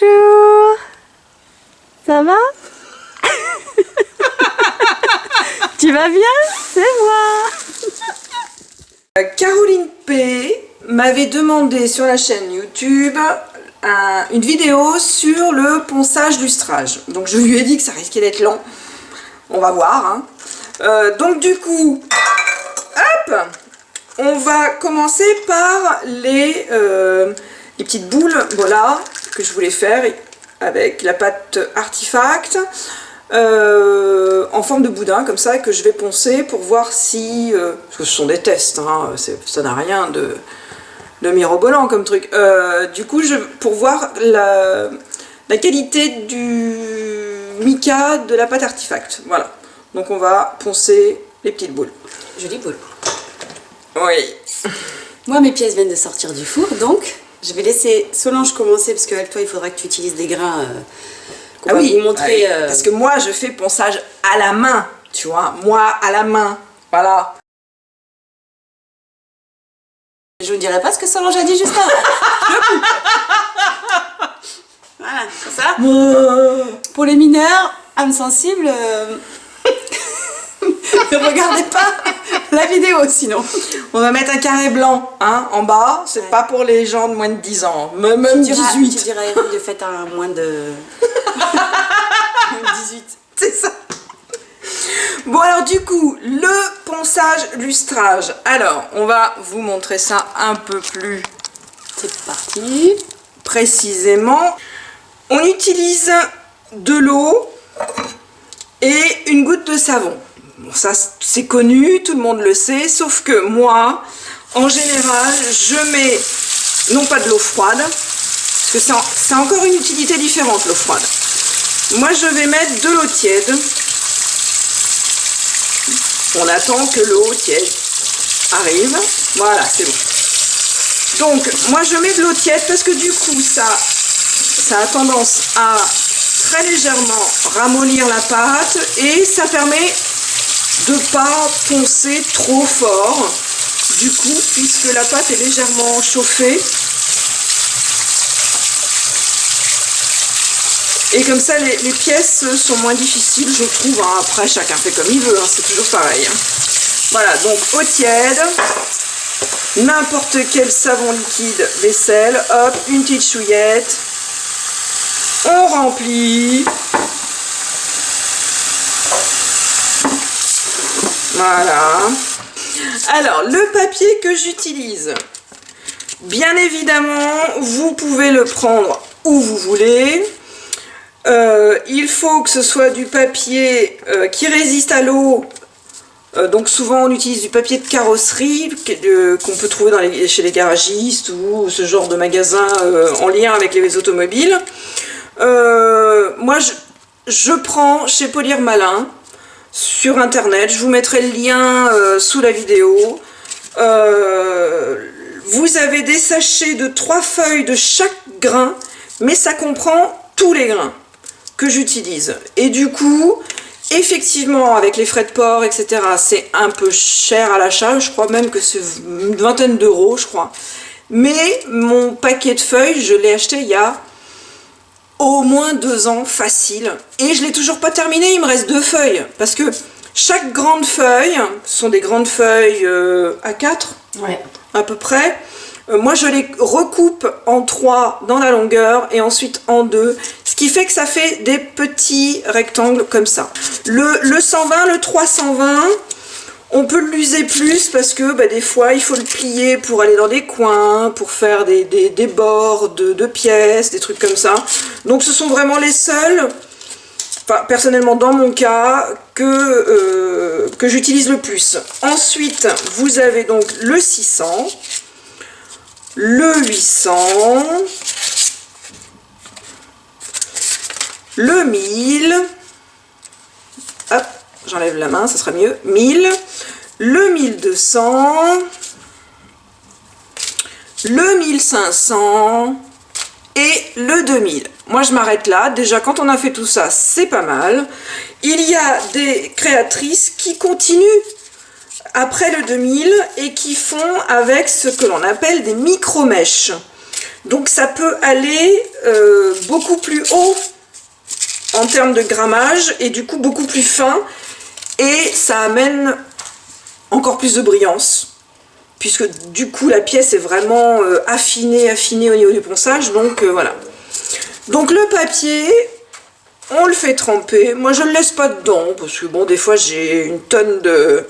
Bonjour. Ça va? Tu vas bien? C'est moi. Caroline P m'avait demandé sur la chaîne YouTube une vidéo sur le ponçage lustrage. Donc je lui ai dit que ça risquait d'être long. On va voir. Hein. Donc du coup, hop, on va commencer par les petites boules, voilà, que je voulais faire avec la pâte Artifact en forme de boudin, comme ça, que je vais poncer pour voir si... parce que ce sont des tests, hein, ça n'a rien de mirobolant comme truc. Du coup, pour voir la qualité du mica de la pâte Artifact. Voilà. Donc on va poncer les petites boules. Jolie boule. Oui. Moi, mes pièces viennent de sortir du four, donc je vais laisser Solange commencer, parce qu'avec toi, il faudra que tu utilises des grains qu'on va vous montrer. Parce que moi, je fais ponçage à la main, tu vois. Moi, à la main. Voilà. Je vous dirai pas ce que Solange a dit juste avant. Je coupe. Voilà, c'est ça. Pour les mineurs, âmes sensibles, ne regardez pas la vidéo sinon. On va mettre un carré blanc hein, en bas, c'est pas pour les gens de moins de 10 ans, même Tu 18. Tu diras à Eric de faire un moins de 18. C'est ça. Bon alors du coup, le ponçage lustrage. Alors, on va vous montrer ça un peu plus C'est parti. précisément. On utilise de l'eau et une goutte de savon. Bon, ça c'est connu, tout le monde le sait, sauf que moi, en général, je mets non pas de l'eau froide, parce que c'est encore une utilité différente, l'eau froide. Moi, je vais mettre de l'eau tiède. On attend que l'eau tiède arrive. Voilà, c'est bon. Donc, moi, je mets de l'eau tiède parce que du coup, ça a tendance à très légèrement ramollir la pâte et ça permet de ne pas poncer trop fort. Du coup, puisque la pâte est légèrement chauffée. Et comme ça, les pièces sont moins difficiles, je trouve. Hein. Après, chacun fait comme il veut, hein. C'est toujours pareil. Hein. Voilà, donc eau tiède, n'importe quel savon liquide, vaisselle, hop, une petite chouillette. On remplit. Voilà. Alors, le papier que j'utilise, bien évidemment, vous pouvez le prendre où vous voulez. Il faut que ce soit du papier qui résiste à l'eau. Donc souvent on utilise du papier de carrosserie qu'on peut trouver chez les garagistes ou ce genre de magasin en lien avec les automobiles. Moi je prends chez Polir Malin sur internet, je vous mettrai le lien sous la vidéo. Vous avez des sachets de 3 feuilles de chaque grain, mais ça comprend tous les grains que j'utilise. Et du coup, effectivement, avec les frais de port, etc., c'est un peu cher à l'achat. Je crois même que c'est une vingtaine d'euros, je crois. Mais mon paquet de feuilles, je l'ai acheté il y a au moins 2 ans, facile. Et je l'ai toujours pas terminé, il me reste 2 feuilles. Parce que chaque grande feuille, ce sont des grandes feuilles A4, Ouais. à peu près. Moi, je les recoupe en 3 dans la longueur et ensuite en 2. Ce qui fait que ça fait des petits rectangles comme ça. Le 120, le 320, on peut l'user plus parce que des fois, il faut le plier pour aller dans des coins, pour faire des bords de pièces, des trucs comme ça. Donc, ce sont vraiment les seuls, enfin, personnellement dans mon cas, que j'utilise le plus. Ensuite, vous avez donc le 600. Le 800, le 1000, hop, j'enlève la main, ça sera mieux, 1000, le 1200, le 1500 et le 2000. Moi je m'arrête là, déjà quand on a fait tout ça, c'est pas mal. Il y a des créatrices qui continuent après le 2000 et qui font avec ce que l'on appelle des micro-mèches. Donc ça peut aller beaucoup plus haut en termes de grammage et du coup beaucoup plus fin, et ça amène encore plus de brillance, puisque du coup la pièce est vraiment affinée au niveau du ponçage. Donc voilà. Donc le papier, on le fait tremper. Moi je ne le laisse pas dedans parce que bon, des fois j'ai une tonne de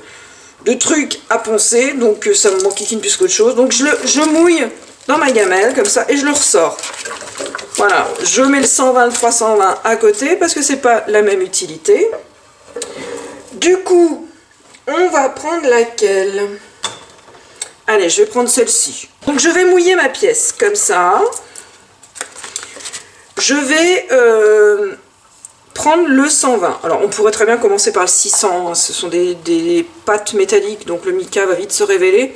trucs à poncer, donc ça me manquine plus qu'autre chose. Donc je mouille dans ma gamelle comme ça et je le ressors. Voilà, je mets le 120, le 320 à côté parce que c'est pas la même utilité. Du coup, on va prendre laquelle? Allez, je vais prendre celle-ci. Donc je vais mouiller ma pièce comme ça. Je vais prendre le 120. Alors on pourrait très bien commencer par le 600, hein. Ce sont des pâtes métalliques, donc le mica va vite se révéler.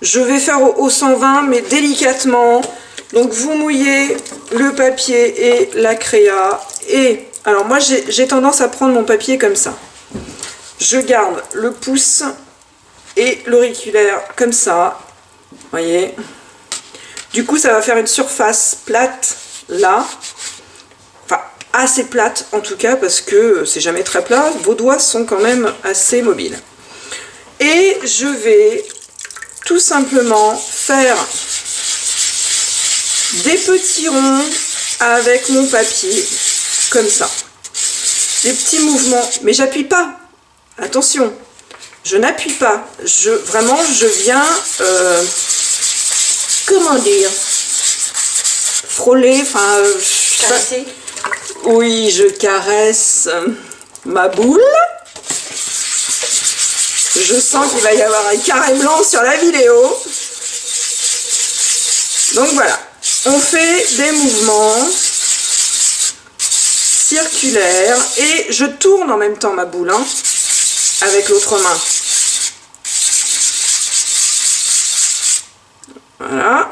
Je vais faire au 120, mais délicatement. Donc vous mouillez le papier et la créa. Et alors moi j'ai tendance à prendre mon papier comme ça. Je garde le pouce et l'auriculaire comme ça. Voyez. Du coup ça va faire une surface plate là. Enfin assez plate en tout cas, parce que c'est jamais très plat. Vos doigts sont quand même assez mobiles. Et je vais tout simplement faire des petits ronds avec mon papier, comme ça. Des petits mouvements, mais j'appuie pas. Attention, je n'appuie pas. Vraiment, je viens, comment dire, frôler, enfin... Caresser. Oui, je caresse ma boule. Je sens qu'il va y avoir un carré blanc sur la vidéo. Donc voilà. On fait des mouvements circulaires et je tourne en même temps ma boule, hein, avec l'autre main. Voilà.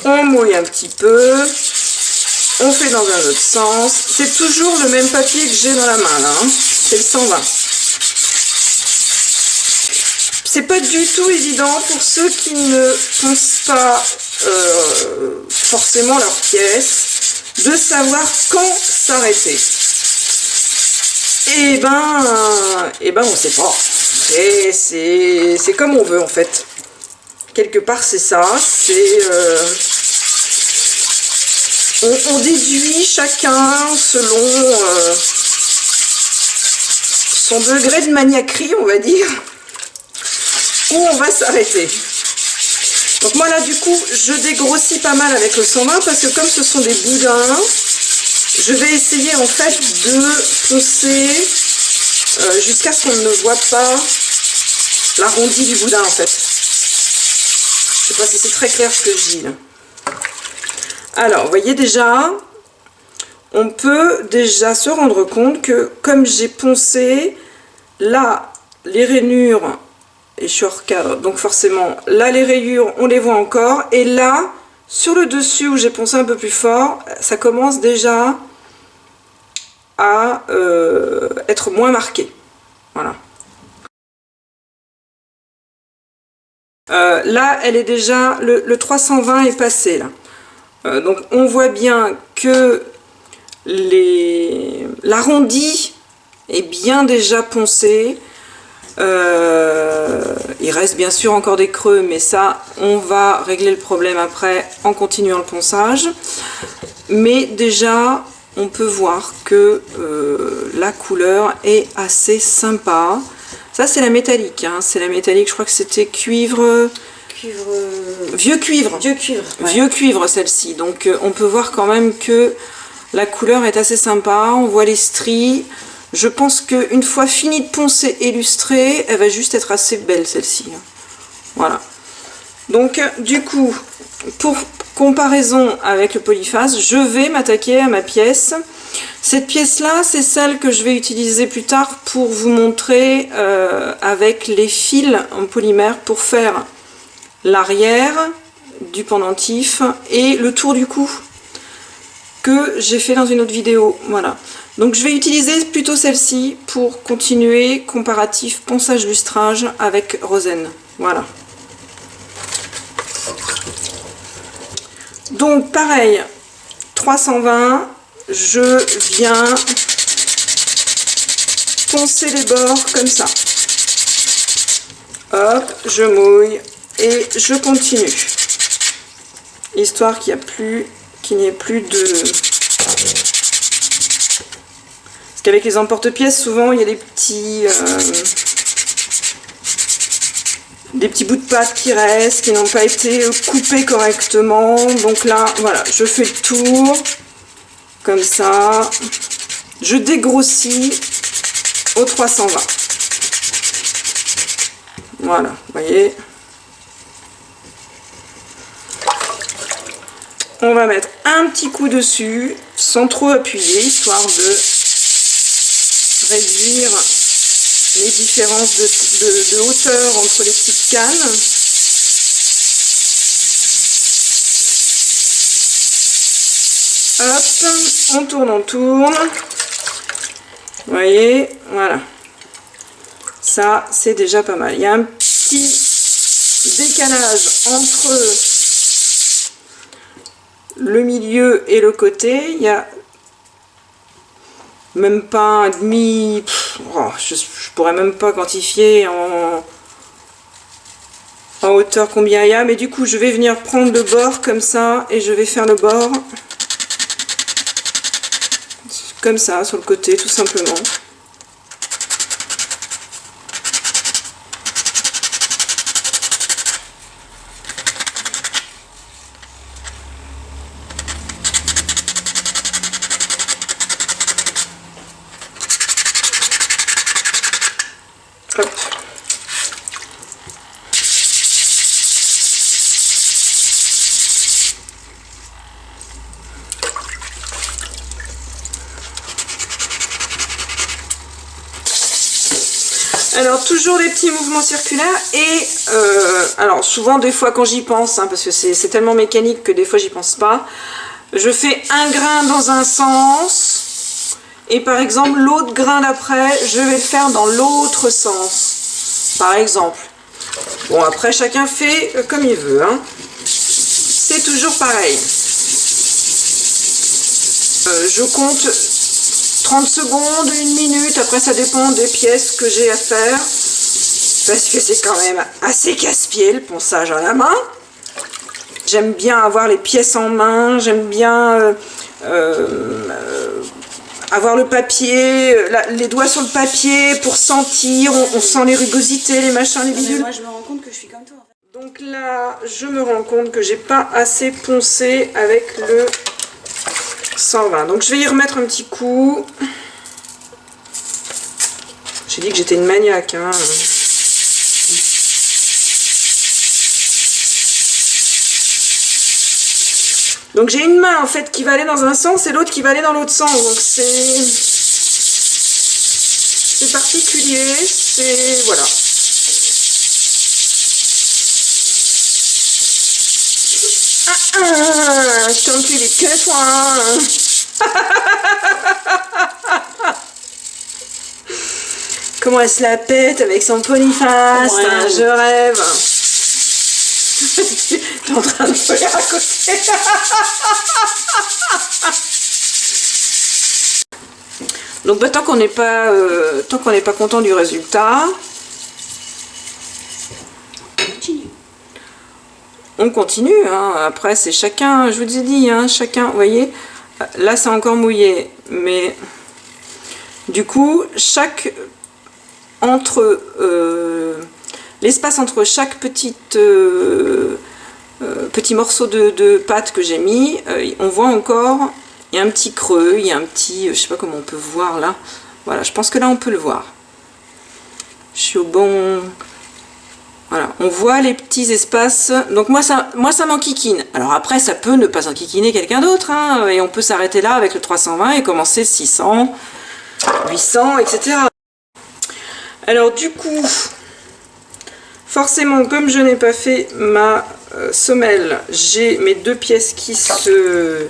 On mouille un petit peu. On fait dans un autre sens. C'est toujours le même papier que j'ai dans la main là, hein. C'est le 120. C'est pas du tout évident pour ceux qui ne poncent pas forcément leur pièce de savoir quand s'arrêter. Et ben on sait pas. C'est comme on veut en fait. Quelque part c'est ça. C'est on déduit chacun selon son degré de maniaquerie, on va dire, où on va s'arrêter. Donc moi là du coup je dégrossis pas mal avec le 120 parce que comme ce sont des boudins, je vais essayer en fait de poncer jusqu'à ce qu'on ne voit pas l'arrondi du boudin en fait. Je sais pas si c'est très clair ce que je dis là. Alors vous voyez déjà, on peut déjà se rendre compte que comme j'ai poncé là les rainures, et je suis hors cadre, donc forcément là les rayures on les voit encore, et là sur le dessus où j'ai poncé un peu plus fort, ça commence déjà à être moins marqué. Voilà. Là elle est déjà, le 320 est passé là. Donc on voit bien que l'arrondi est bien déjà poncé. Il reste bien sûr encore des creux, mais ça on va régler le problème après en continuant le ponçage. Mais déjà on peut voir que la couleur est assez sympa. Ça c'est la métallique, hein. C'est la métallique, je crois que c'était cuivre... Vieux cuivre. Vieux cuivre. Ouais. Vieux cuivre celle-ci. Donc on peut voir quand même que la couleur est assez sympa. On voit les stries. Je pense qu'une fois finie de poncer et lustrée, elle va juste être assez belle celle-ci. Voilà. Donc du coup, pour comparaison avec le polyphase, je vais m'attaquer à ma pièce. Cette pièce-là, c'est celle que je vais utiliser plus tard pour vous montrer avec les fils en polymère pour faire l'arrière du pendentif et le tour du cou que j'ai fait dans une autre vidéo. Voilà. Donc je vais utiliser plutôt celle-ci pour continuer comparatif ponçage lustrage avec Rosen. Voilà. Donc pareil, 320, je viens poncer les bords comme ça. Hop, je mouille et je continue. Histoire qu'il n'y ait plus de... Parce qu'avec les emporte-pièces, souvent il y a des petits bouts de pâte qui restent, qui n'ont pas été coupés correctement. Donc là, voilà, je fais le tour, comme ça. Je dégrossis au 320. Voilà, vous voyez. On va mettre un petit coup dessus, sans trop appuyer, histoire de réduire les différences de hauteur entre les petites cannes. Hop, on tourne. Vous voyez, voilà. Ça, c'est déjà pas mal. Il y a un petit décalage entre le milieu et le côté. Il y a même pas un demi... je pourrais même pas quantifier en hauteur combien il y a. Mais du coup, je vais venir prendre le bord comme ça et je vais faire le bord comme ça, sur le côté, tout simplement. Hop. Alors toujours les petits mouvements circulaires et alors souvent des fois quand j'y pense, hein, parce que c'est tellement mécanique que des fois j'y pense pas, je fais un grain dans un sens et par exemple l'autre grain d'après je vais le faire dans l'autre sens, par exemple. Bon, après chacun fait comme il veut, hein. C'est toujours pareil. Je compte 30 secondes, 1 minute, après ça dépend des pièces que j'ai à faire, parce que c'est quand même assez casse-pied le ponçage à la main. J'aime bien avoir les pièces en main, j'aime bien avoir le papier, les doigts sur le papier pour sentir, on sent les rugosités, les machins, les bidules. Moi je me rends compte que je suis comme toi. Donc là, je me rends compte que j'ai pas assez poncé avec le 120. Donc je vais y remettre un petit coup. J'ai dit que j'étais une maniaque, hein. Donc j'ai une main en fait qui va aller dans un sens et l'autre qui va aller dans l'autre sens. Donc c'est particulier, c'est voilà. Je tombe plus vite que toi. Comment elle se la pète avec son ponyface, ouais. Je rêve. T'es en train de voler à côté. Donc bah, tant qu'on n'est pas content du résultat, on continue, hein. Après c'est chacun, je vous ai dit, hein, chacun, vous voyez, là c'est encore mouillé, mais du coup l'espace entre chaque petit morceau de pâte que j'ai mis, on voit encore, il y a un petit creux, il y a un petit, je sais pas comment on peut voir là, voilà, je pense que là on peut le voir, je suis au bon... Voilà, on voit les petits espaces. Donc moi ça m'enquiquine. Alors après, ça peut ne pas enquiquiner quelqu'un d'autre, hein, et on peut s'arrêter là avec le 320 et commencer 600, 800, etc. Alors du coup, forcément, comme je n'ai pas fait ma semelle, j'ai mes deux pièces qui se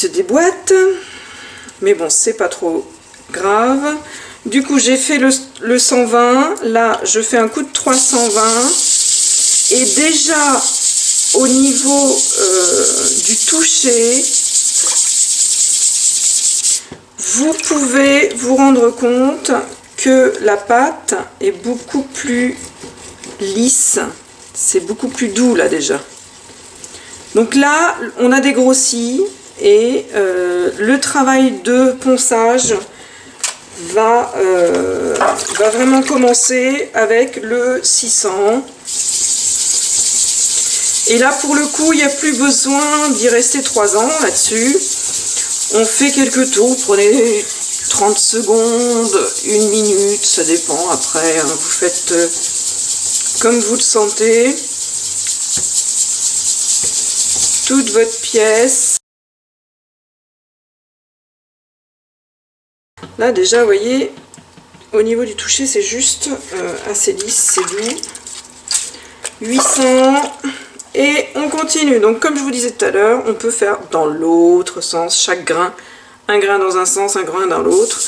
déboîtent. Mais bon, c'est pas trop grave. Du coup, j'ai fait le 120. Là, je fais un coup de 320. Et déjà, au niveau du toucher, vous pouvez vous rendre compte que la pâte est beaucoup plus lisse, c'est beaucoup plus doux là déjà. Donc là, on a dégrossi et le travail de ponçage va vraiment commencer avec le 600. Et là, pour le coup, il n'y a plus besoin d'y rester 3 ans là-dessus. On fait quelques tours, prenez 30 secondes, 1 minute, ça dépend. Après, hein, vous faites comme vous le sentez. Toute votre pièce. Là, déjà, vous voyez, au niveau du toucher, c'est juste assez lisse, c'est doux. 800. Et on continue. Donc comme je vous disais tout à l'heure, on peut faire dans l'autre sens, chaque grain. Un grain dans un sens, un grain dans l'autre.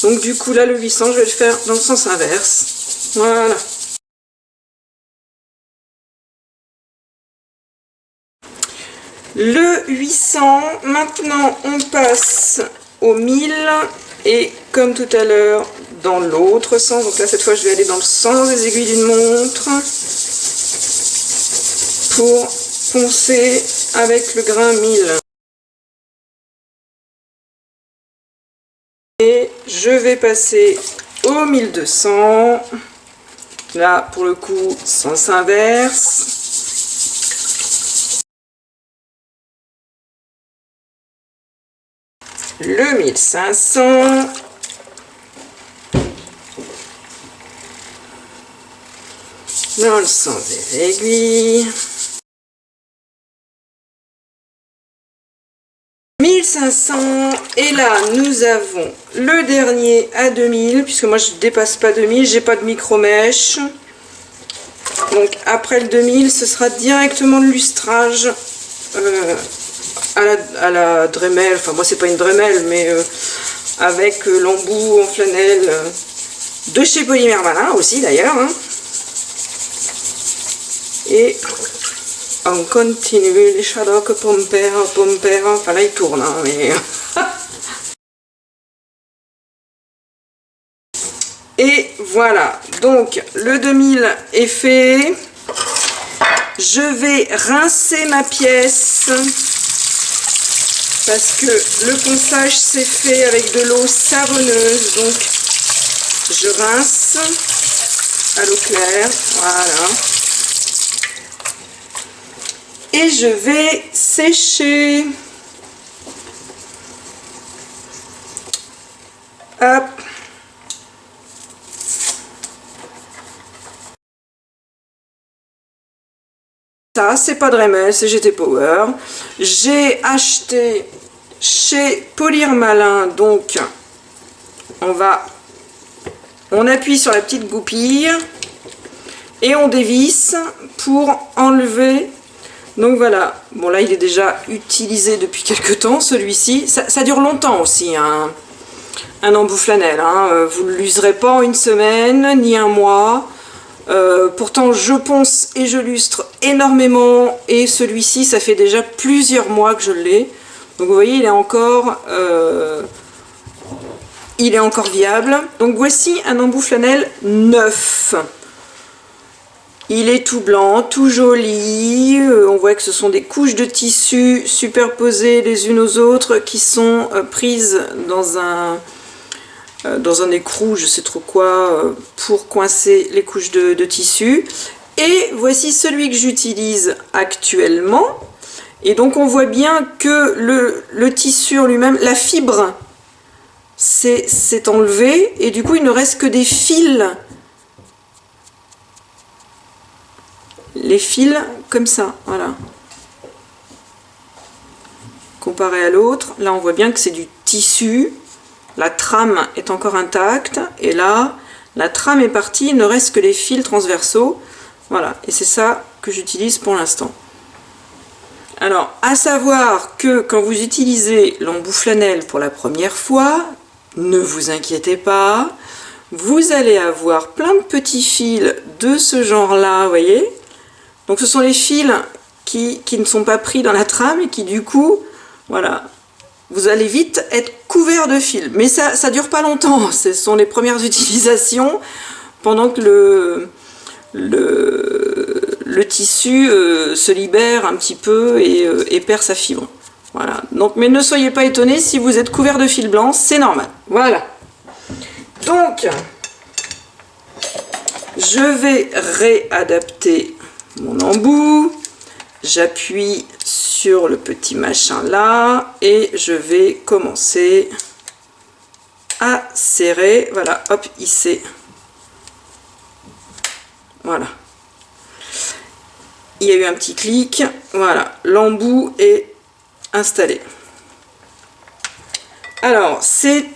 Donc du coup là le 800, je vais le faire dans le sens inverse. Voilà. Le 800, maintenant on passe au 1000 et comme tout à l'heure dans l'autre sens. Donc là cette fois je vais aller dans le sens des aiguilles d'une montre. Pour poncer avec le grain 1000. Et je vais passer au 1200. Là, pour le coup, sens inverse. Le 1500. Dans le sens des aiguilles. 1500 et là nous avons le dernier à 2000 puisque moi je dépasse pas 2000, j'ai pas de micro mèche, donc après le 2000 ce sera directement le lustrage à la Dremel, enfin moi c'est pas une Dremel mais avec l'embout en flanelle de chez Polymère Malin aussi d'ailleurs, hein. Et on continue les Shadok pomper, enfin là il tourne, hein, mais... Et voilà, donc le 2000 est fait. Je vais rincer ma pièce parce que le ponçage s'est fait avec de l'eau savonneuse, donc je rince à l'eau claire, voilà. Et je vais sécher. Hop. Ça, c'est pas Dremel, c'est GT Power. J'ai acheté chez Polir Malin, donc on appuie sur la petite goupille et on dévisse pour enlever. Donc voilà, bon là il est déjà utilisé depuis quelques temps celui-ci, ça dure longtemps aussi, hein, un embout flanelle, hein. Vous ne l'userez pas en 1 semaine ni 1 mois, pourtant je ponce et je lustre énormément et celui-ci ça fait déjà plusieurs mois que je l'ai, donc vous voyez il est encore viable. Donc voici un embout flanelle neuf. Il est tout blanc, tout joli, on voit que ce sont des couches de tissu superposées les unes aux autres qui sont prises dans un écrou, je sais trop quoi, pour coincer les couches de tissu. Et voici celui que j'utilise actuellement. Et donc on voit bien que le tissu en lui-même, la fibre s'est enlevée et du coup il ne reste que des fils. Les fils comme ça, voilà. Comparé à l'autre, là on voit bien que c'est du tissu, la trame est encore intacte, et là, la trame est partie, il ne reste que les fils transversaux, voilà, et c'est ça que j'utilise pour l'instant. Alors, à savoir que quand vous utilisez l'embout flanelle pour la première fois, ne vous inquiétez pas, vous allez avoir plein de petits fils de ce genre-là, vous voyez. Donc ce sont les fils qui ne sont pas pris dans la trame et qui du coup, voilà, vous allez vite être couvert de fil. Mais ça dure pas longtemps, ce sont les premières utilisations pendant que le tissu se libère un petit peu et perd sa fibre. Voilà. Donc, mais ne soyez pas étonnés si vous êtes couvert de fil blanc, c'est normal. Voilà. Donc, je vais réadapter mon embout. J'appuie sur le petit machin là et je vais commencer à serrer. Voilà, hop, ici. Voilà. Il y a eu un petit clic. Voilà, l'embout est installé. Alors, c'est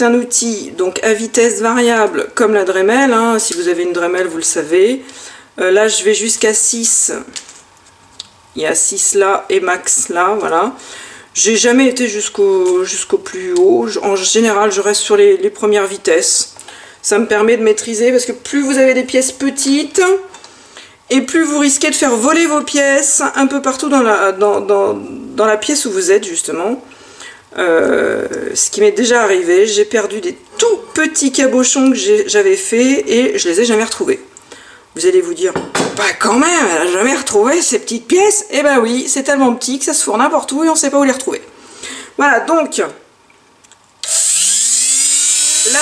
un outil donc à vitesse variable comme la Dremel. Hein. Si vous avez une Dremel, vous le savez. Là, je vais jusqu'à 6. Il y a 6 là et max là, voilà. J'ai jamais été jusqu'au plus haut. En général, je reste sur les premières vitesses. Ça me permet de maîtriser parce que plus vous avez des pièces petites et plus vous risquez de faire voler vos pièces un peu partout dans la pièce où vous êtes justement. Ce qui m'est déjà arrivé, j'ai perdu des tout petits cabochons que j'avais fait et je les ai jamais retrouvés. Vous allez vous dire, bah quand même, elle a jamais retrouvé ces petites pièces. Eh ben oui, c'est tellement petit que ça se fourre n'importe où et on ne sait pas où les retrouver. Voilà, donc la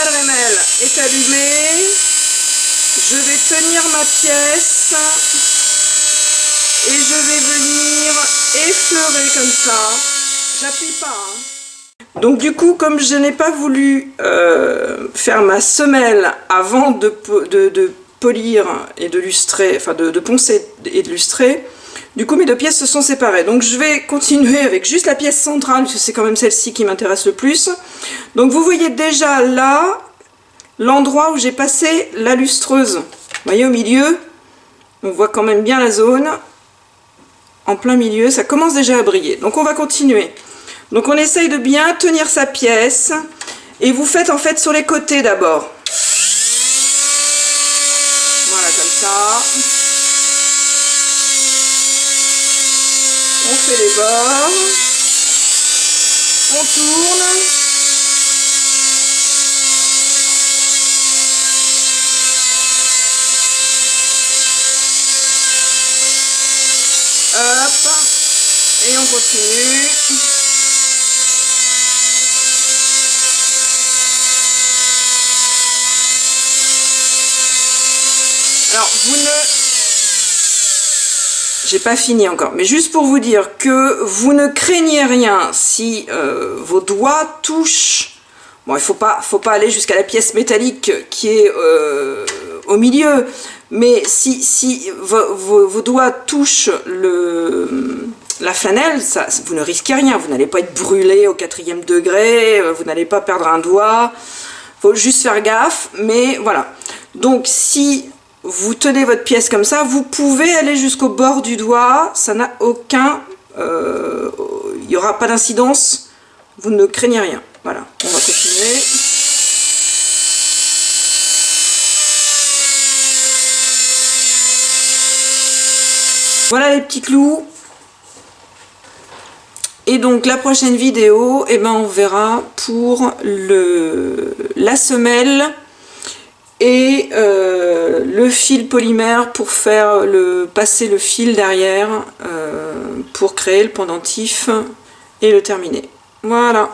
Dremel est allumée. Je vais tenir ma pièce et je vais venir effleurer comme ça. J'appuie pas. Hein. Donc du coup, comme je n'ai pas voulu faire ma semelle avant de polir et de lustrer, enfin de poncer et de lustrer, du coup mes deux pièces se sont séparées. Donc je vais continuer avec juste la pièce centrale, parce que c'est quand même celle-ci qui m'intéresse le plus. Donc vous voyez déjà là, l'endroit où j'ai passé la lustreuse. Vous voyez au milieu, on voit quand même bien la zone. En plein milieu, ça commence déjà à briller. Donc on va continuer. Donc on essaye de bien tenir sa pièce. Et vous faites en fait sur les côtés d'abord. Voilà, comme ça. On fait les bords. On tourne. Hop. Et on continue. Alors, j'ai pas fini encore, mais juste pour vous dire que vous ne craignez rien si vos doigts touchent. Bon, il faut pas aller jusqu'à la pièce métallique qui est au milieu, mais si vos doigts touchent la flanelle, vous ne risquez rien. Vous n'allez pas être brûlé au 4e degré, vous n'allez pas perdre un doigt. Faut juste faire gaffe, mais voilà. Donc, si vous tenez votre pièce comme ça, vous pouvez aller jusqu'au bord du doigt, ça n'a aucun... il n'y aura pas d'incidence, vous ne craignez rien. Voilà, on va continuer. Voilà les petits clous. Et donc la prochaine vidéo, eh ben, on verra pour la semelle et le fil polymère pour faire passer le fil derrière pour créer le pendentif et le terminer. Voilà.